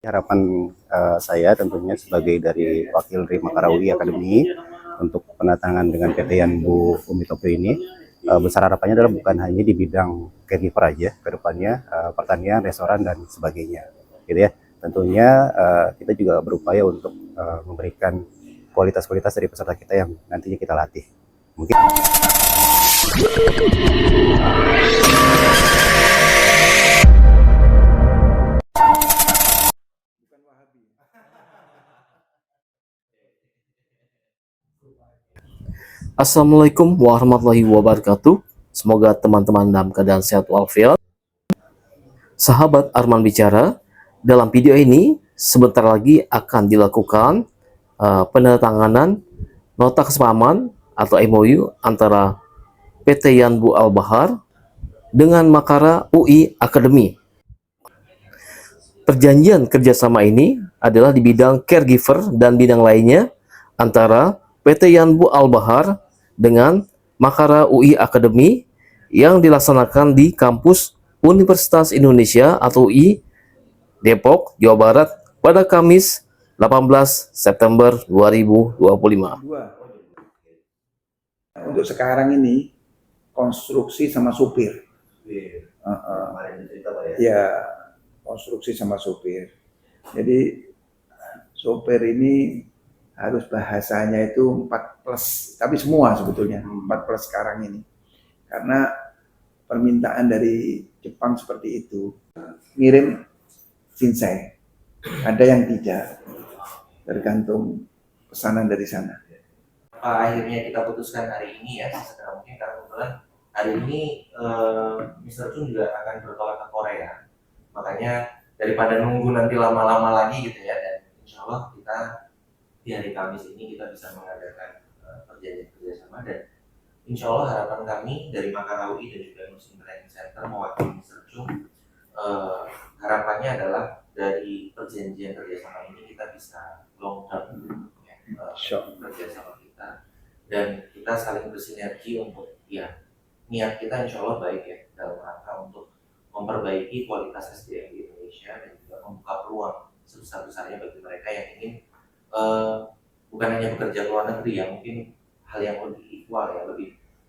Harapan saya tentunya sebagai dari wakil dari Makarawi Academy untuk penatangan dengan PT Yanbu Umi Tokyo ini, besar harapannya adalah bukan hanya di bidang caregiver aja ke depannya, pertanian, restoran dan sebagainya, gitu ya. Tentunya kita juga berupaya untuk memberikan kualitas-kualitas dari peserta kita yang nantinya kita latih. Mungkin Assalamualaikum warahmatullahi wabarakatuh. Semoga teman-teman dalam keadaan sehat walafiat. Sahabat Arman bicara, dalam video ini sebentar lagi akan dilakukan penandatanganan nota kesepahaman atau MOU antara PT Yanbu Al Bahar dengan Makara UI Academy. Perjanjian kerjasama ini adalah di bidang caregiver dan bidang lainnya antara PT Yanbu Al Bahar dengan Makara UI Academy yang dilaksanakan di kampus Universitas Indonesia atau UI Depok, Jawa Barat pada Kamis 18 September 2025. Untuk sekarang ini konstruksi sama supir. Ya, konstruksi sama supir. Jadi sopir ini harus bahasanya itu 4+, tapi semua sebetulnya 4+ sekarang ini. Karena permintaan dari Jepang seperti itu. Ngirim Shinsei. Ada yang tidak. Tergantung pesanan dari sana. Akhirnya kita putuskan hari ini ya, segera mungkin karena kebetulan hari ini Mr. Chun juga akan bertolak ke Korea. Makanya daripada nunggu nanti lama-lama lagi gitu ya, dan insya Allah kita di hari Kamis ini kita bisa mengadakan perjanjian kerjasama, dan insya Allah harapan kami dari Makarawi dan juga Muslim Training Center mewakili Mr. Chun, harapannya adalah dari perjanjian kerjasama ini kita bisa long term kerjasama kita, dan kita saling bersinergi untuk ya niat kita insya Allah baik ya dalam rangka untuk memperbaiki kualitas SDM di Indonesia dan juga membuka peluang sebesar-besarnya bagi mereka yang ingin bukan hanya bekerja ke luar negeri ya, mungkin hal yang lebih equal ya,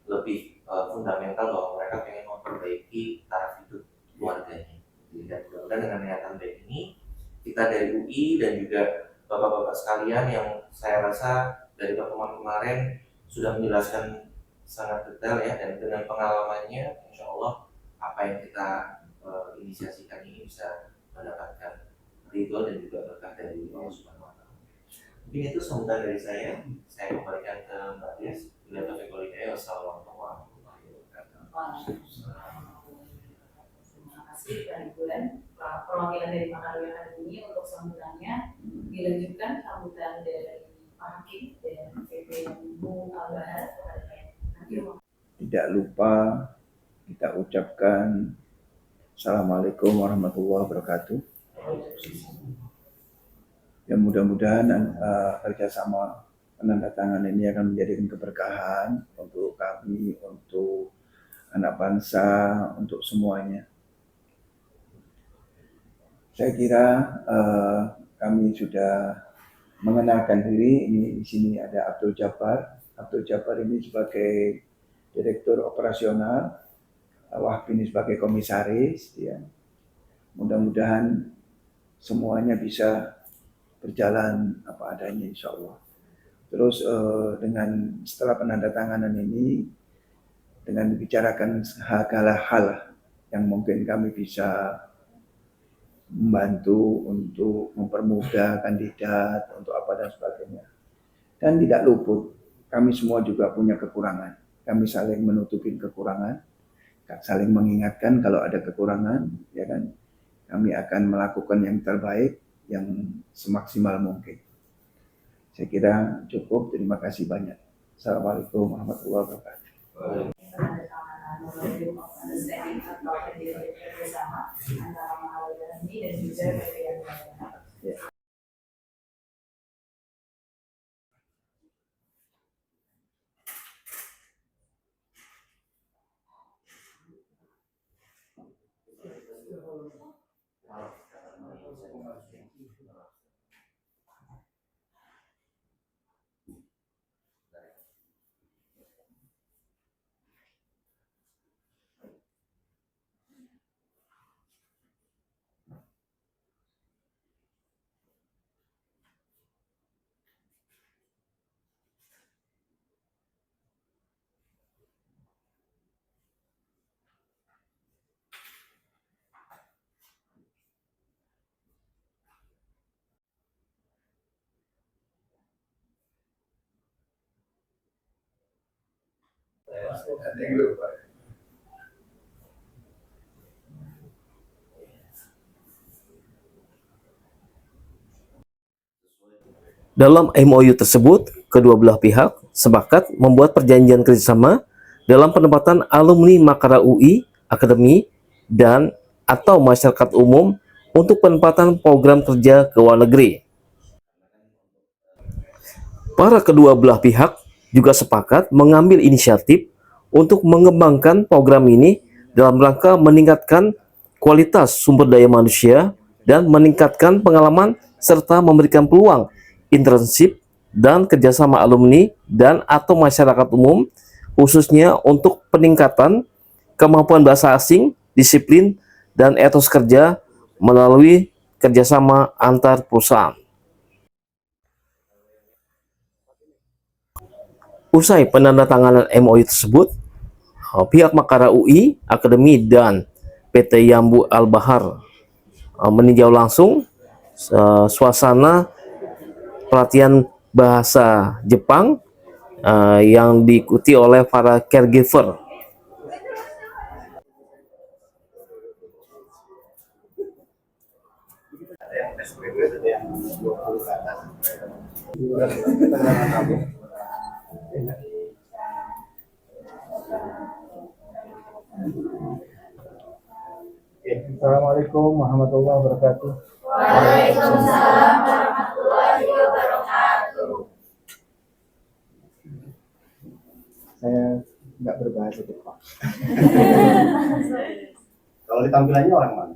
lebih fundamental bahwa mereka ingin memperbaiki taraf hidup keluarganya. Dan mudah-mudahan dengan niatan baik ini kita dari UI dan juga bapak-bapak sekalian yang saya rasa dari pertemuan kemarin sudah menjelaskan sangat detail ya, dan dengan pengalamannya insya Allah apa yang kita inisiasikan ini bisa mendapatkan ridho dan juga berkah dari Allah Subhanahu wa Ta'ala. Mungkin itu sambutan dari saya kembalikan ke Mbak Des. Bila taufiq wal hidayah, wassalamualaikum warahmatullahi wabarakatuh. Terima kasih dan bulan perwakilan dari Makarawi ini untuk sambutannya. Dilanjutkan sambutan dari Pak Hakim dan PP Yanbu Al Bahar. Tidak lupa kita ucapkan Assalamualaikum warahmatullahi wabarakatuh. Ya, mudah-mudahan kerjasama penandatangan ini akan menjadikan keberkahan untuk kami, untuk anak bangsa, untuk semuanya. Saya kira kami sudah mengenalkan diri. Ini di sini ada Abdul Jabbar. Abdul Jabbar ini sebagai direktur operasional, Wahab ini sebagai komisaris. Ya. Mudah-mudahan semuanya bisa berjalan apa adanya, insya Allah. Terus dengan setelah penandatanganan ini, dengan dibicarakan hal-hal yang mungkin kami bisa membantu untuk mempermudah kandidat, untuk apa dan sebagainya. Dan tidak luput, kami semua juga punya kekurangan. Kami saling menutupin kekurangan, saling mengingatkan kalau ada kekurangan, ya kan. Kami akan melakukan yang terbaik, yang semaksimal mungkin. Saya kira cukup. Terima kasih banyak. Assalamualaikum warahmatullahi wabarakatuh. Thank you, Pak. Dalam MOU tersebut, kedua belah pihak sepakat membuat perjanjian kerjasama dalam penempatan alumni Makara UI, akademi, dan atau masyarakat umum untuk penempatan program kerja ke luar negeri. Para kedua belah pihak juga sepakat mengambil inisiatif untuk mengembangkan program ini dalam rangka meningkatkan kualitas sumber daya manusia dan meningkatkan pengalaman serta memberikan peluang internship dan kerjasama alumni dan atau masyarakat umum khususnya untuk peningkatan kemampuan bahasa asing, disiplin, dan etos kerja melalui kerjasama antar perusahaan. Usai penandatanganan MOU tersebut, pihak Makara UI, Akademi, dan PT Yambu Al-Bahar meninjau langsung suasana pelatihan bahasa Jepang yang diikuti oleh para caregiver. Assalamualaikum warahmatullahi wabarakatuh. Waalaikumsalam warahmatullahi wabarakatuh. Saya nggak berbahasa Jepang. Kalau di tampilannya orang mana?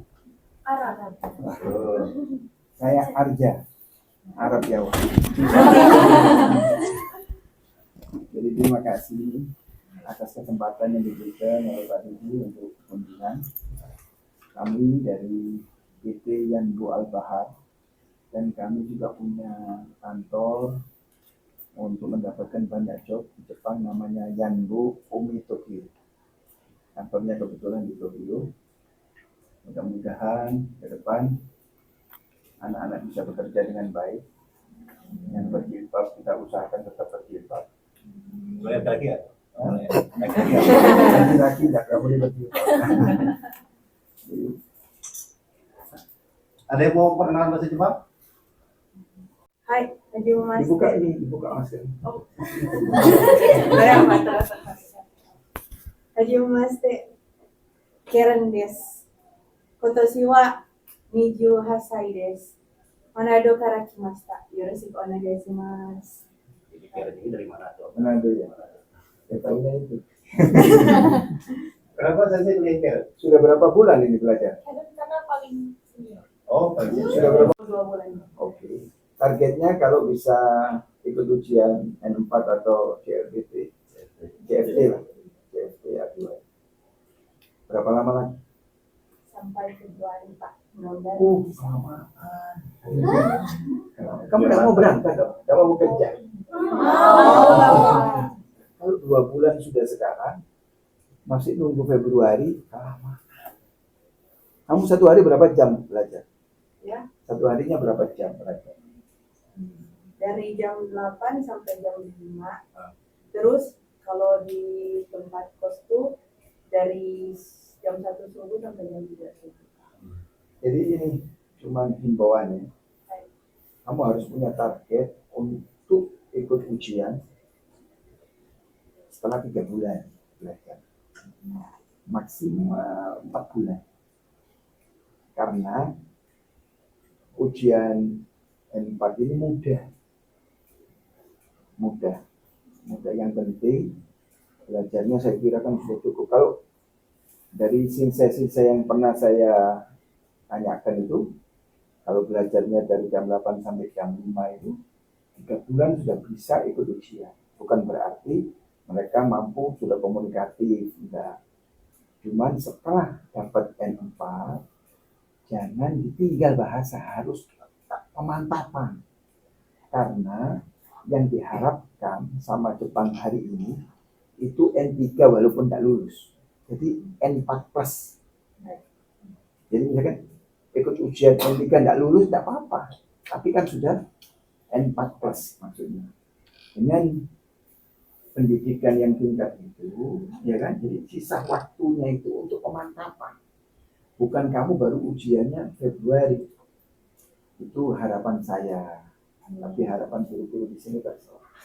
Saya Arja, Arab Jawa. Jadi terima kasih atas kesempatan yang diberikan oleh Pak Didi untuk kunjungan. Kami dari PT Yanbu Al-Bahar dan kami juga punya kantor untuk mendapatkan banyak job di Jepang namanya Yanbu Umi Tokyo. Kantornya kebetulan di Tokyo. Mudah-mudahan ke depan anak-anak bisa bekerja dengan baik. Yang berjilbab kita usahakan tetap berjilbab. Boleh lagi ya? Laki-laki tidak boleh berjilbab. Ada yang mau perkenalan bahasa Jepang? Hai, hajimemashite. Dibuka masker. Hajimemashite. Karen desu. Kotoshi wa 28 歳です。Manado kara kimashita. Yoroshiku onegaishimasu. Jadi Karen ini dari mana tuh? Manado ya. Ya tahunya itu. Berapa saya kuliah Karen? Sudah berapa bulan ini belajar? Karena paling senior. Oh, pagi. Sudah berapa? 2 bulan. Oke. Targetnya kalau bisa ikut ujian N4 atau CFT, CFT lah, CFT A2. Berapa lama lagi? Sampai Februari, Pak. Mudah-mudahan. Kelamaan. Kamu nggak mau berangkat dong? Nggak mau bekerja? Kalau 2 bulan sudah sekarang, masih nunggu Februari, lama. Kamu 1 hari berapa jam belajar? Ya. 1 harinya berapa jam belajar? Dari jam 8 sampai jam 5. Terus kalau di tempat kos tuh dari jam 1 subuh sampai jam 3 subuh. Jadi ini cuma himbauan ya. Kamu harus punya target untuk ikut ujian setelah 3 bulan belajar. Maksimal 4 bulan. Karena ujian N4 ini mudah. Yang penting belajarnya saya kira kan sudah cukup. Kalau dari sisa yang pernah saya tanyakan itu, kalau belajarnya dari jam 8 sampai jam 5 itu 3 bulan sudah bisa ikut ujian. Bukan berarti mereka mampu sudah komunikatif, enggak. Cuman setelah dapat N4 jangan ditinggal bahasa, harus pemantapan. Karena yang diharapkan sama Jepang hari ini itu N3 walaupun tidak lulus. Jadi N4 plus. Jadi misalkan ikut ujian N3 tidak lulus tidak apa-apa. Tapi kan sudah N4 plus maksudnya. Dengan pendidikan yang tingkat itu, ya kan? Jadi sisa waktunya itu untuk pemantapan. Bukan kamu baru ujiannya Februari. Itu harapan saya. Tapi harapan guru-guru di sini terserah.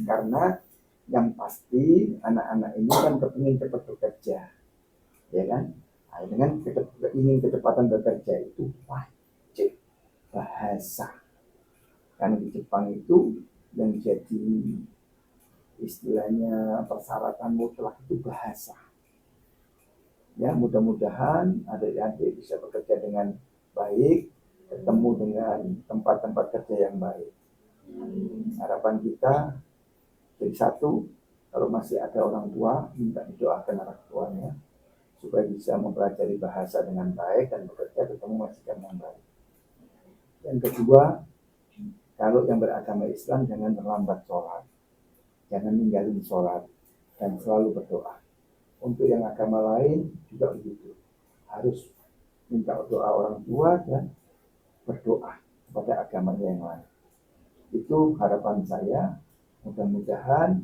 Karena yang pasti anak-anak ini kan kepingin cepat bekerja, ya kan? Nah, dengan ingin kecepatan bekerja itu wajib bahasa. Karena di Jepang itu yang jadi istilahnya persyaratan mutlak itu bahasa. Ya, mudah-mudahan adik-adik bisa bekerja dengan baik, ketemu dengan tempat-tempat kerja yang baik. Harapan kita jadi satu, kalau masih ada orang tua, minta didoakan orang tuanya supaya bisa mempelajari bahasa dengan baik dan bekerja ketemu majikan yang baik. Yang kedua, kalau yang beragama Islam jangan terlambat sholat, jangan ninggalin sholat, dan selalu berdoa. Untuk yang agama lain juga begitu, harus minta doa orang tua dan berdoa kepada agamanya yang lain. Itu harapan saya. Mudah-mudahan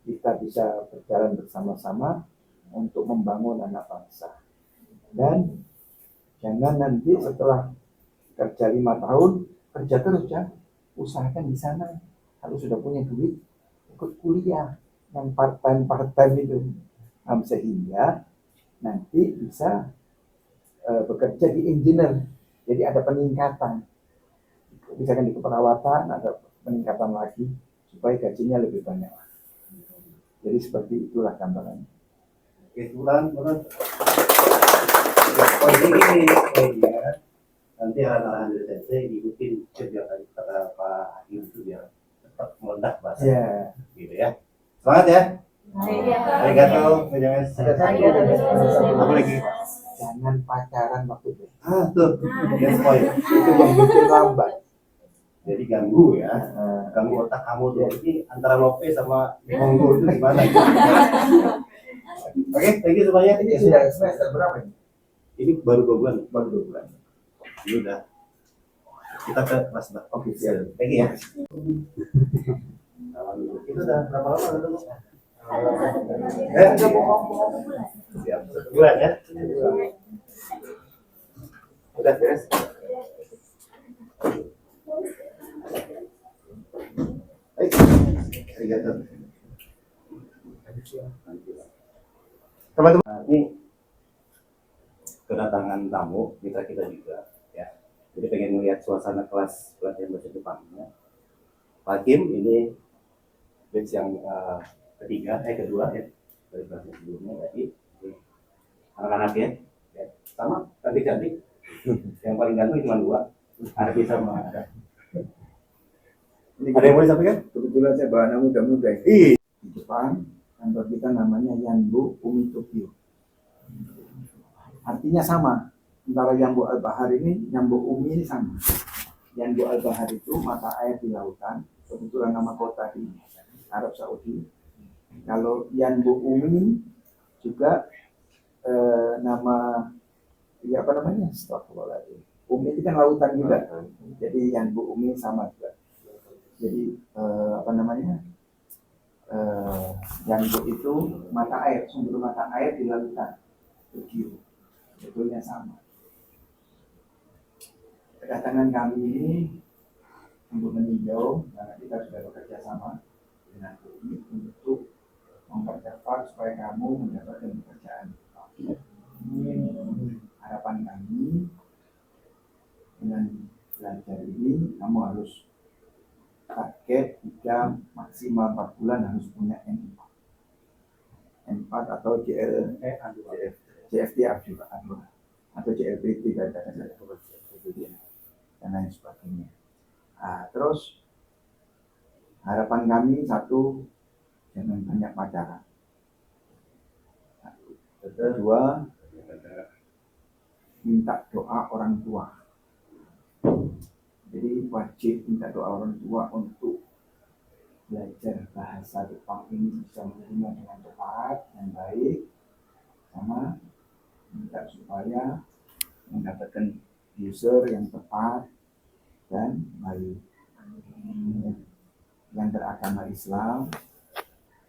kita bisa berjalan bersama-sama untuk membangun anak bangsa. Dan jangan nanti setelah kerja 5 tahun, kerja terus ya. Usahakan di sana. Kalau sudah punya duit, ikut kuliah yang part-time itu. Sehingga nanti bisa bekerja di engineer. Jadi ada peningkatan. Misalkan di keperawatan ada peningkatan lagi supaya gajinya lebih banyak. Jadi seperti itulah gambarannya. Kebetulan menurut poinnya nanti arahan dari saya ikutin kegiatan kata Pak Hakim itu biar tetap meledak bahasa gitu ya. Semangat ya. Arigato, apa lagi? Jangan pacaran waktu itu. Tuh, yes point. Itu membuat lambat. Jadi ganggu ya, ganggu otak kamu tuh. Ini antara Lope sama Monggo itu gimana? Oke, thank you semuanya. Ini sudah semester berapa ini? Ini baru 2 bulan. Baru 2 bulan. Ini udah. Kita ke kelas Official. Thank you ya. Itu udah berapa lama dulu? Siap, 1 bulan ya. Udah beres. Baik, arigato. Teman-teman, ini kedatangan tamu mitra kita juga ya. Jadi pengen melihat suasana kelas pelatihan bahasa Jepangnya. Pak Kim ini batch yang kedua ya dari kelas yang sebelumnya tadi. Anak-anaknya ya, sama cantik-cantik. Yang paling ganteng cuma 2. Ada sama ada. Ini Ada yang mau disampaikan? kebetulan saya bawa anak muda-muda di Jepang. Kantor kita namanya Yanbu Umi Tokyo. Artinya sama. Antara Yanbu Al-Bahar ini, Yanbu Umi ini sama. Yanbu Al-Bahar itu mata air di lautan. Kebetulan nama kota di Arab Saudi. Kalau Yanbu Umi juga nama ya apa namanya? Astagfirullahaladzim. Umi itu kan lautan juga. Jadi Yanbu Umi sama juga. Jadi apa namanya? Yanbu itu mata air, sumber mata air di lautan. Tokyo. Betulnya sama. Kedatangan kami ini untuk meninjau karena kita sudah bekerja sama dengan TUI untuk mempercepat supaya kamu mendapatkan pekerjaan. Harapan kami dengan belajar ini kamu harus target 3 maksimal 4 bulan harus punya N4 atau JFTF juga atau JLPT dan lain sebagainya. Nah, terus harapan kami satu, jangan banyak pacaran. Kedua, minta doa orang tua. Jadi wajib minta doa orang tua untuk belajar bahasa Jepang ini bisa menerima dengan cepat dan baik, sama minta supaya mendapatkan user yang tepat dan baik. yang beragama Islam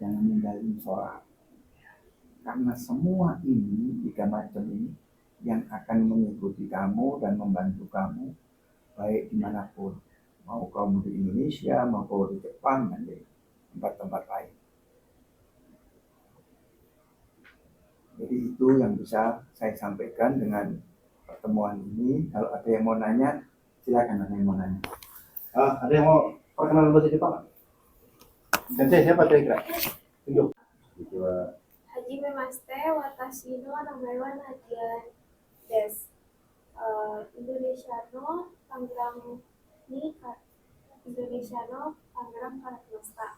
jangan ninggalin sholat. Karena semua ini, 3 macam ini, yang akan mengikuti kamu dan membantu kamu, baik dimanapun. Mau kamu di Indonesia, mau kamu di Jepang, dan di tempat-tempat lain. Jadi itu yang bisa saya sampaikan dengan pertemuan ini. Kalau ada yang mau nanya, silakan ada yang mau nanya. Ada yang mau perkenalan bahasa Jepang? Dan saya siapa kira-kira? Tunjuk. Hajime Maste, watashi no namae wa Nadia desu. Indonesia no Tangerang ni Indonesia no Tangerangから来ました。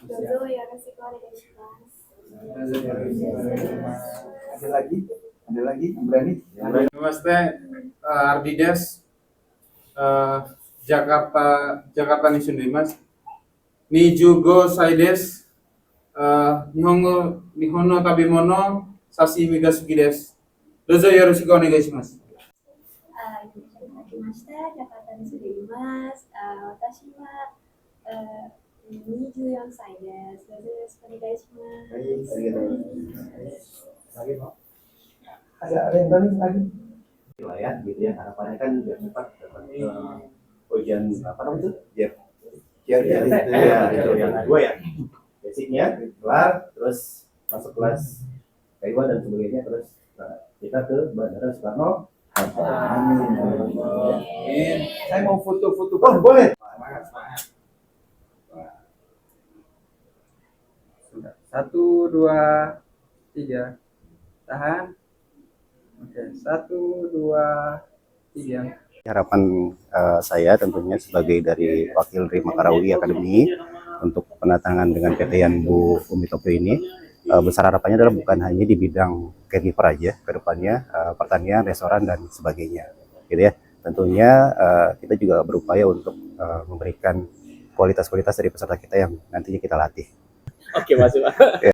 どうぞよろしくお願いします。 Ada lagi? Ada lagi yang berani? Namaste, Ardides, Jakartaに住んでいます。25歳です。日本の食べ物、刺身が好きです。どうぞよろしくお願いします。来ました。ジャカルタに住んでいます。私は24歳です。どうぞよろしくお願いします。 Ada yang berani lagi? Lah ya, gitu ya. Harapannya kan biar cepat dapat ujian apa namanya itu? Ya, itu yang kedua ya. Basicnya kelar, terus masuk kelas kedua dan sebagainya, terus kita ke Bandara Soekarno Hatta. Amin. Saya mau foto-foto. Oh, boleh. Semangat. 1, 2, 3. Tahan. Oke, 1, 2, 3. Harapan saya tentunya sebagai dari wakil dari Makarawi Akademi untuk penatangan dengan PT Yanbu Umitopo ini, besar harapannya adalah bukan hanya di bidang caregiver aja ke depannya, pertanian, restoran dan sebagainya, gitu ya. Tentunya kita juga berupaya untuk memberikan kualitas-kualitas dari peserta kita yang nantinya kita latih. Oke, masuk.